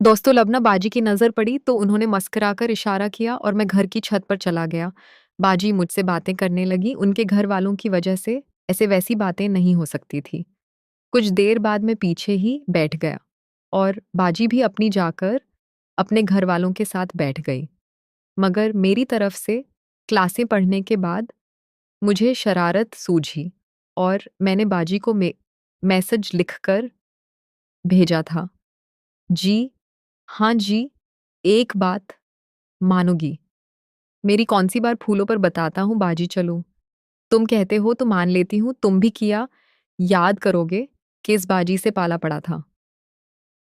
दोस्तों लब ना बाजी की नज़र पड़ी तो उन्होंने मस्कराकर इशारा किया और मैं घर की छत पर चला गया। बाजी मुझसे बातें करने लगी, उनके घर वालों की वजह से ऐसे वैसी बातें नहीं हो सकती थी। कुछ देर बाद मैं पीछे ही बैठ गया और बाजी भी अपनी जाकर अपने घर वालों के साथ बैठ गई। मगर मेरी तरफ से क्लासें पढ़ने के बाद मुझे शरारत सूझी और मैंने बाजी को मैसेज लिखकर भेजा था। जी, हाँ जी, एक बात मानोगी? मेरी कौन-सी बार फूलों पर बताता हूँ बाजी चलूँ। तुम कहते हो तो मान लेती हूँ, तुम भी किया याद करोगे किस बाजी से पाला पड़ा था।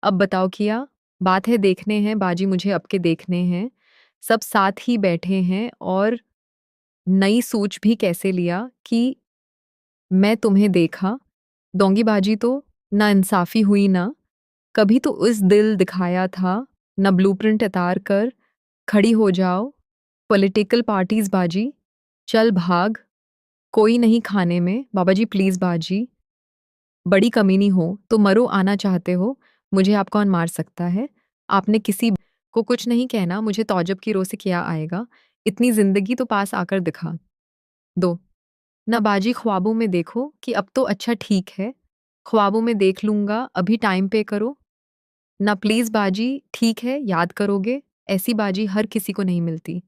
अब बताओ किया? बात है देखने हैं, बाजी मुझे अब के देखने हैं। सब साथ ही बैठे हैं और नई सूझ भी कैसे लिया कि मैं तुम्हें देखा। डोंगी बाजी तो नाइंसाफ़ी हुई ना, कभी तो उस दिल दिखाया था, ना ब्लूप्रिंट उतार कर खड़ी हो जाओ। पॉलिटिकल पार्टीज़ बाजी, चल भाग, कोई नहीं खाने में, बाबा जी प्लीज़ बाजी, बड़ी कमीनी हो तो मरो आना चाहते हो, मुझे आप कौन मार सकता है? आपने किसी को कुछ नहीं कहना, मुझे तौजब की रो से क्या आएगा? इतनी ज़िंदगी तो पास आकर दिखा दो। ना बाजी ख्वाबों में देखो कि अब तो अच्छा ठीक है, ख्वाबों में देख लूँगा, अभी टाइम पे करो। ना प्लीज़ बाजी, ठीक है, याद करोगे, ऐसी बाजी हर किसी को नहीं मिलती।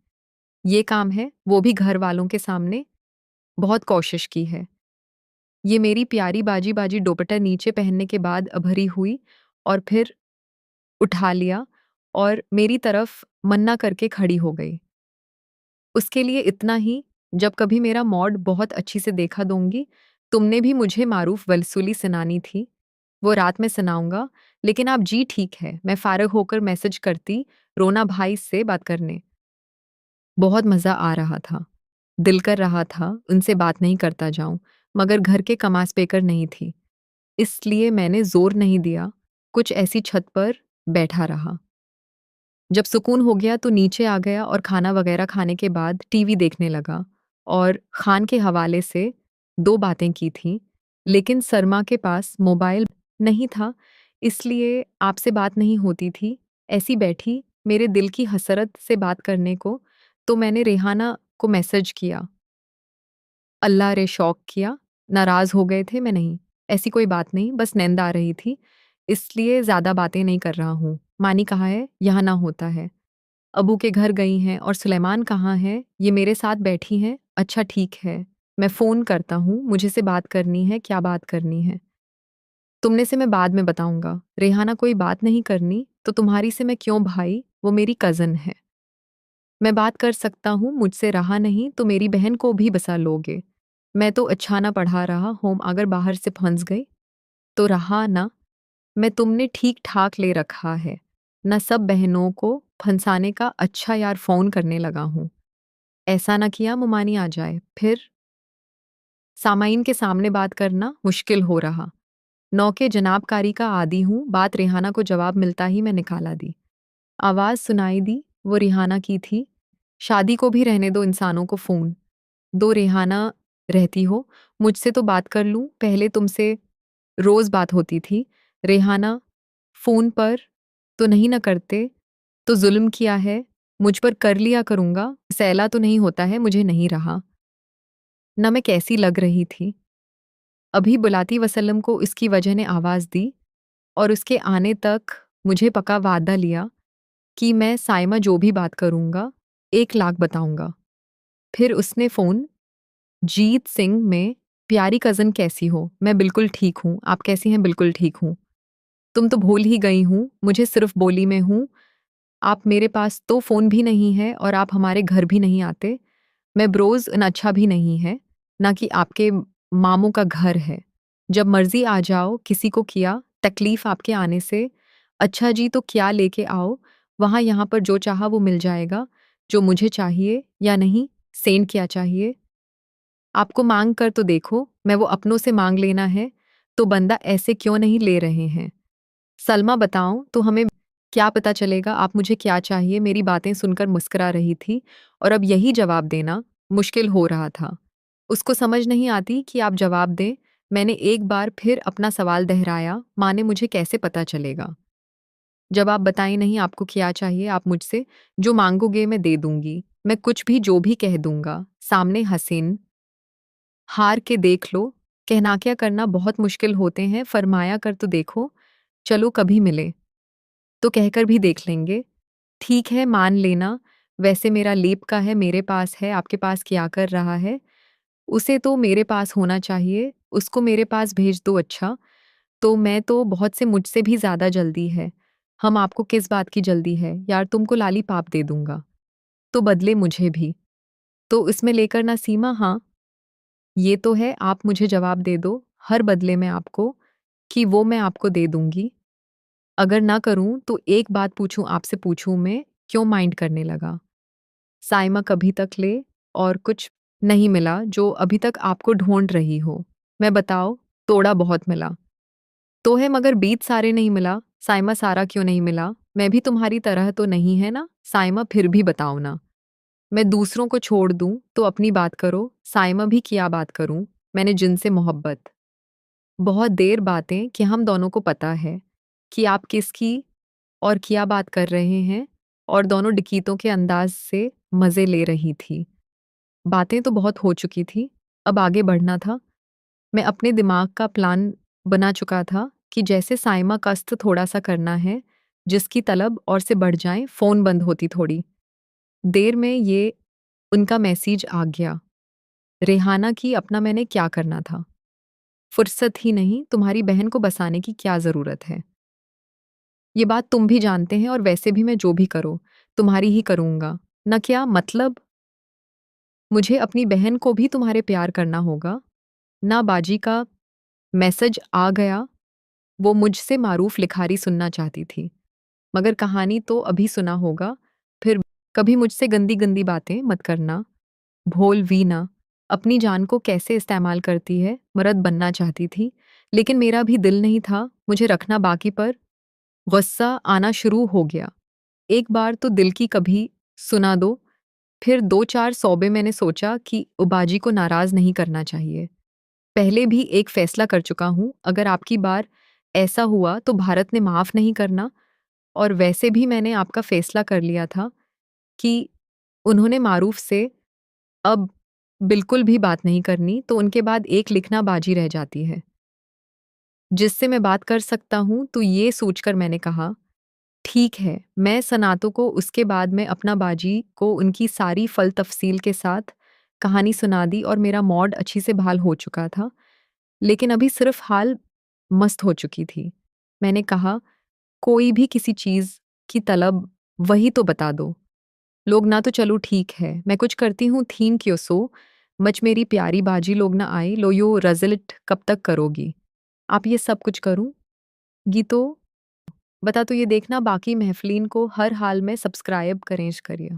ये काम है, वो भी घर वालों के सामने, बहुत कोशिश की है। ये मेरी प्यारी बाजी बाजी दोपट्टा नीचे पहनने के बाद अभरी हुई और फिर उठा लिया और मेरी तरफ मन्ना करके खड़ी हो गई। उसके लिए इतना ही, जब कभी मेरा मॉड बहुत अच्छी से देखा दूँगी, तुमने भी मुझे मारूफ वसूली सुनानी थी, वो रात में सुनाऊँगा, लेकिन आप जी ठीक है, मैं फ़ारिग होकर मैसेज करती, रोना भाई से बात करने। बहुत मज़ा आ रहा था। दिल कर रहा था उनसे बात नहीं करता जाऊं, मगर घर के कमा स्पीकर नहीं थी। इसलिए मैंने ज़ोर नहीं दिया, कुछ ऐसी छत पर बैठा रहा। जब सुकून हो गया तो नीचे आ गया और खाना वगैरह खाने के बाद टीवी देखने लगा और खान के हवाले से 2 बातें की थीं, लेकिन सरमा के पास मोबाइल नहीं था, इसलिए आपसे बात नहीं होती थी। ऐसी बैठी मेरे दिल की हसरत से बात करने को, तो मैंने रेहाना को मैसेज किया। अल्लाह रे शौक किया, नाराज़ हो गए थे मैं नहीं, ऐसी कोई बात नहीं, बस नींद आ रही थी, इसलिए ज़्यादा बातें नहीं कर रहा हूँ। मानी कहाँ है? यहाँ ना होता है। अबू के घर गई हैं और सुलेमान कहाँ है? ये मेरे साथ बैठी हैं। अच्छा ठीक है, मैं फ़ोन करता हूँ, मुझे से बात करनी है, क्या बात करनी है? तुमने से मैं बाद में बताऊँगा। रेहाना कोई बात नहीं करनी, तो तुम्हारी से मैं क्यों भाई? वो मेरी कज़न है। मैं बात कर सकता हूँ, मुझसे रहा नहीं तो मेरी बहन को भी बसा लोगे। मैं तो अच्छा ना पढ़ा रहा होम अगर बाहर से फंस गई, तो रहा ना, मैं तुमने ठीक-ठाक ले रखा है। ना सब बहनों को फंसाने का अच्छा यार फ़ोन करने लगा हूँ। ऐसा ना किया मुमानी आ जाए, फिर सामाइन के सामने बात करना मुश्किल हो रहा। नौके जनाबकारी का आदी हूँ, बात रेहाना को जवाब मिलता ही मैं निकाला दी। आवाज़ सुनाई दी, वो रेहाना की थी। शादी को भी रहने दो इंसानों को फ़ोन। दो रेहाना रहती हो, मुझसे तो बात कर लूँ, पहले तुमसे रोज़ बात होती थी। रेहाना, फ़ोन पर तो नहीं ना करते, तो ज़ुल्म किया है, मुझ पर कर लिया करूँगा, सैला तो नहीं होता है, मुझे नहीं रहा। ना मैं कैसी लग रही थी। अभी बुलाती वसल्लम को इसकी वजह ने आवाज़ दी और उसके आने तक मुझे पक्का वादा लिया कि मैं साइमा जो भी बात करूँगा, 1 लाख बताऊँगा। फिर उसने फ़ोन जीत सिंह में, प्यारी कज़न कैसी हो? मैं बिल्कुल ठीक हूँ, आप कैसी हैं? बिल्कुल ठीक हूँ। तुम तो भूल ही गई हूँ, मुझे सिर्फ़ बोली में हूँ, आप मेरे पास तो फ़ोन भी नहीं है और आप हमारे घर भी नहीं आते। मैं ब्रोज़ न अच्छा भी नहीं है, ना कि आपके मामों का घर है। जब मर्ज़ी आ जाओ, किसी को किया तकलीफ़ आपके आने से। अच्छा जी तो क्या लेके आओ, वहाँ यहाँ पर जो चाहा वो मिल जाएगा, जो मुझे चाहिए या नहीं, सेंड क्या चाहिए? आपको माँग कर तो देखो, मैं वो अपनों से माँग लेना है, तो बंदा ऐसे क्यों नहीं ले रहे हैं? सलमा बताऊँ तो हमें क्या पता चलेगा आप मुझे क्या चाहिए? मेरी बातें सुनकर मुस्कुरा रही थी और अब यही जवाब देना मुश्किल हो रहा था। उसको समझ नहीं आती कि आप जवाब दें। मैंने एक बार फिर अपना सवाल दोहराया, माँ ने मुझे कैसे पता चलेगा? जब आप बताएं नहीं आपको क्या चाहिए, आप मुझसे जो मांगोगे मैं दे दूंगी। मैं कुछ भी जो भी कह दूंगा। सामने हसीन हार के देख लो। कहना क्या करना बहुत मुश्किल होते हैं, फरमाया कर तो देखो। चलो कभी मिले तो कहकर भी देख लेंगे। ठीक है मान लेना। वैसे मेरा लेप का है, मेरे पास है, आपके पास क्या कर रहा है? उसे तो मेरे पास होना चाहिए, उसको मेरे पास भेज दो। अच्छा तो मैं तो बहुत से मुझसे भी ज्यादा जल्दी है। हम आपको किस बात की जल्दी है यार? तुमको लालीपाप दे दूंगा तो बदले मुझे भी तो इसमें लेकर ना सीमा। हाँ ये तो है, आप मुझे जवाब दे दो हर बदले में आपको कि वो मैं आपको दे दूंगी। अगर ना करूं तो एक बात पूछूं आपसे, पूछूं मैं क्यों माइंड करने लगा? साइमा कभी तक ले और कुछ नहीं मिला जो अभी तक आपको ढूंढ रही हो? मैं बताओ तोड़ा बहुत मिला तो है, मगर बीत सारे नहीं मिला। साइमा सारा क्यों नहीं मिला? मैं भी तुम्हारी तरह तो नहीं है ना साइमा, फिर भी बताओ ना। मैं दूसरों को छोड़ दूं तो अपनी बात करो। साइमा भी क्या बात करूं? मैंने जिनसे मोहब्बत बहुत देर बातें कि हम दोनों को पता है कि आप किसकी और क्या बात कर रहे हैं, और दोनों डिकीतों के अंदाज से मजे ले रही थी। बातें तो बहुत हो चुकी थी, अब आगे बढ़ना था। मैं अपने दिमाग का प्लान बना चुका था कि जैसे साइमा कस्त थोड़ा सा करना है, जिसकी तलब और से बढ़ जाए, फोन बंद होती थोड़ी देर में ये उनका मैसेज आ गया। रेहाना की अपना मैंने क्या करना था? फुर्सत ही नहीं, तुम्हारी बहन को बसाने की क्या जरूरत है? ये बात तुम भी जानते हैं, और वैसे भी मैं जो भी करूं तुम्हारी ही करूंगा न। क्या मतलब? मुझे अपनी बहन को भी तुम्हारे प्यार करना होगा ना? बाजी का मैसेज आ गया। वो मुझसे मारूफ लिखारी सुनना चाहती थी, मगर कहानी तो अभी सुना होगा। फिर कभी मुझसे गंदी गंदी बातें मत करना। भोल वीना अपनी जान को कैसे इस्तेमाल करती है, मर्द बनना चाहती थी, लेकिन मेरा भी दिल नहीं था मुझे रखना बाकी पर। गुस्सा आना शुरू हो गया। एक बार तो दिल की कभी सुना दो। फिर दो चार सौबे मैंने सोचा कि उबाजी को नाराज नहीं करना चाहिए। पहले भी एक फैसला कर चुका हूं, अगर आपकी बार ऐसा हुआ तो भारत ने माफ नहीं करना। और वैसे भी मैंने आपका फैसला कर लिया था कि उन्होंने मारूफ से अब बिल्कुल भी बात नहीं करनी, तो उनके बाद एक लिखना बाजी रह जाती है जिससे मैं बात कर सकता हूं। तो ये सोचकर मैंने कहा ठीक है। मैं सनातो को उसके बाद में अपना बाजी को उनकी सारी फल तफसील के साथ कहानी सुना दी, और मेरा मॉड अच्छी से बहाल हो चुका था, लेकिन अभी सिर्फ हाल मस्त हो चुकी थी। मैंने कहा कोई भी किसी चीज की तलब वही तो बता दो। लोग ना तो चलो ठीक है मैं कुछ करती हूँ, थीन क्यों सो मच मेरी प्यारी बाजी। लोग ना आए लो यो रिजल्ट कब तक करोगी आप? ये सब कुछ करूँ गीतो बता। तो ये देखना बाकी महफिलीन को हर हाल में सब्सक्राइब करें करिए।